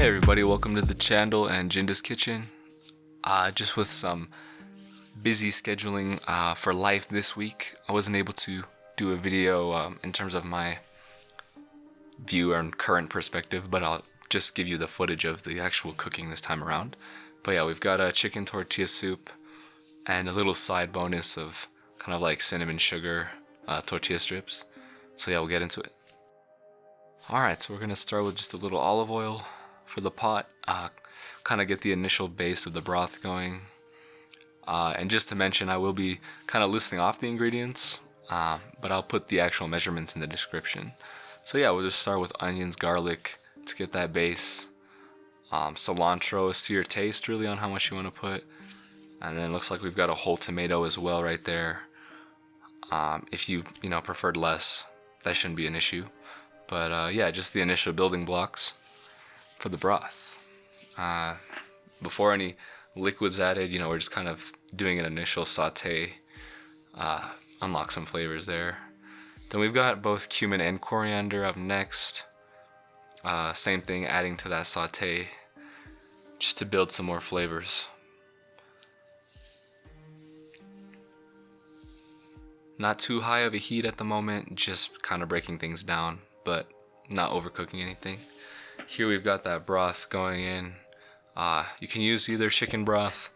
Hey everybody, welcome to the channel and Jinda's kitchen. Just with some busy scheduling for life this week, I wasn't able to do a video in terms of my view and current perspective, but I'll just give you the footage of the actual cooking this time around. But yeah, we've got a chicken tortilla soup and a little side bonus of kind of like cinnamon sugar tortilla strips. So yeah, we'll get into it. Alright, so we're gonna start with just a little olive oil for the pot, kind of get the initial base of the broth going. And just to mention, I will be kind of listing off the ingredients, but I'll put the actual measurements in the description. So yeah, we'll just start with onions, garlic to get that base. Cilantro is to your taste really on how much you want to put. And then it looks like we've got a whole tomato as well right there. If you preferred less, that shouldn't be an issue. But yeah, just the initial building blocks for the broth. Before any liquids added, we're just kind of doing an initial saute, unlock some flavors there. Then we've got both cumin and coriander up next. Same thing, adding to that saute just to build some more flavors. Not too high of a heat at the moment, just kind of breaking things down, but not overcooking anything. Here we've got that broth going in. You can use either chicken broth,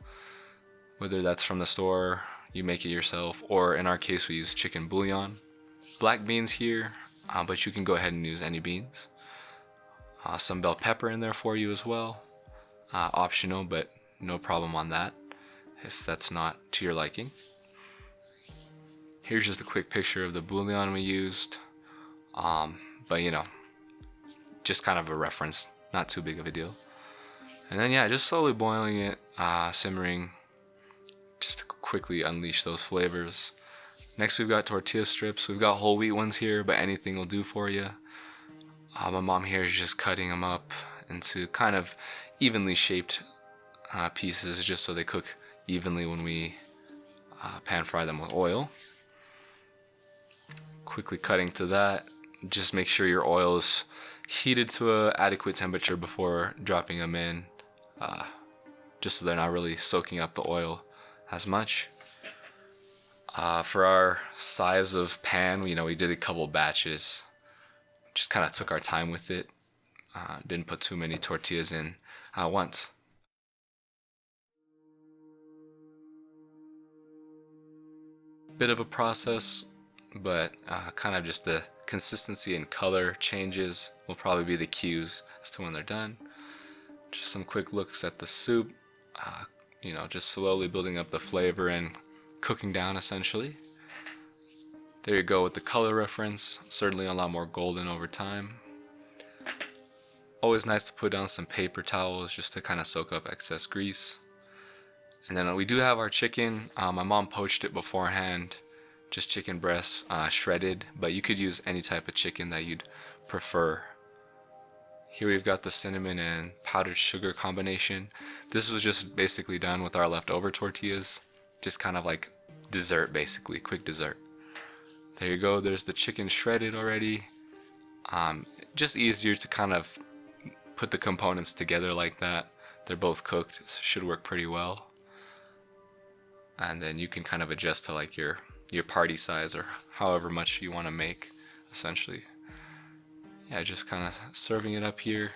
whether that's from the store, you make it yourself, or in our case we use chicken bouillon. Black beans here, but you can go ahead and use any beans. Some bell pepper in there for you as well. Optional, but no problem on that if that's not to your liking. Here's just a quick picture of the bouillon we used. But just kind of a reference, not too big of a deal. And then yeah, just slowly boiling it, simmering, just to quickly unleash those flavors. Next we've got tortilla strips. We've got whole wheat ones here, but anything will do for you. My mom here is just cutting them up into kind of evenly shaped pieces, just so they cook evenly when we pan fry them with oil. Quickly cutting to that. Just make sure your oil is heated to an adequate temperature before dropping them in, just so they're not really soaking up the oil as much. For our size of pan, we did a couple batches. Just kind of took our time with it. Didn't put too many tortillas in at once. Bit of a process, but kind of just the consistency and color changes will probably be the cues as to when they're done. Just some quick looks at the soup, just slowly building up the flavor and cooking down essentially. There you go with the color reference, certainly a lot more golden over time. Always nice to put down some paper towels just to kind of soak up excess grease. And then we do have our chicken. My mom poached it beforehand. Just chicken breasts, shredded, but you could use any type of chicken that you'd prefer. Here we've got the cinnamon and powdered sugar combination. This was just basically done with our leftover tortillas, just kind of like dessert, basically quick dessert. There you go, there's the chicken shredded already. Just easier to kind of put the components together like that. They're both cooked, so should work pretty well. And then you can kind of adjust to like your party size or however much you want to make, essentially. Yeah, just kind of serving it up here.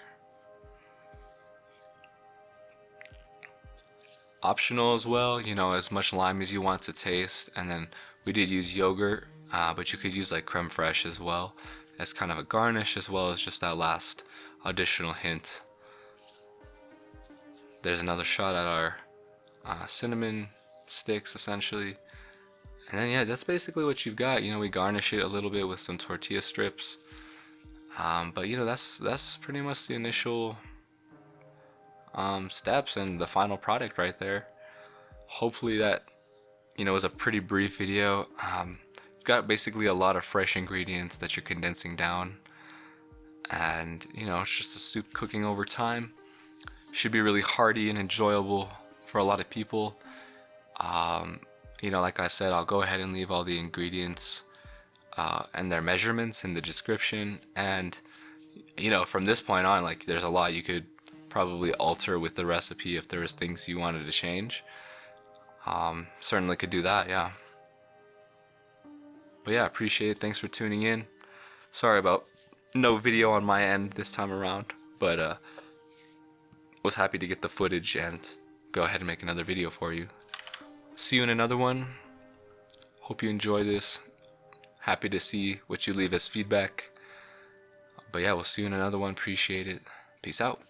Optional as well, as much lime as you want to taste. And then we did use yogurt, but you could use like creme fraiche as well as kind of a garnish, as well as just that last additional hint. There's another shot at our cinnamon sticks essentially. And then yeah, that's basically what you've got. We garnish it a little bit with some tortilla strips. But that's pretty much the initial steps and the final product right there. Hopefully that was a pretty brief video. You've got basically a lot of fresh ingredients that you're condensing down, and it's just a soup cooking over time. Should be really hearty and enjoyable for a lot of people. Like I said, I'll go ahead and leave all the ingredients and their measurements in the description. And from this point on, like, there's a lot you could probably alter with the recipe if there was things you wanted to change. Certainly could do that, yeah. But yeah, appreciate it. Thanks for tuning in. Sorry about no video on my end this time around, but was happy to get the footage and go ahead and make another video for you. See you in another one. Hope you enjoy this. Happy to see what you leave as feedback. But yeah, we'll see you in another one. Appreciate it. Peace out.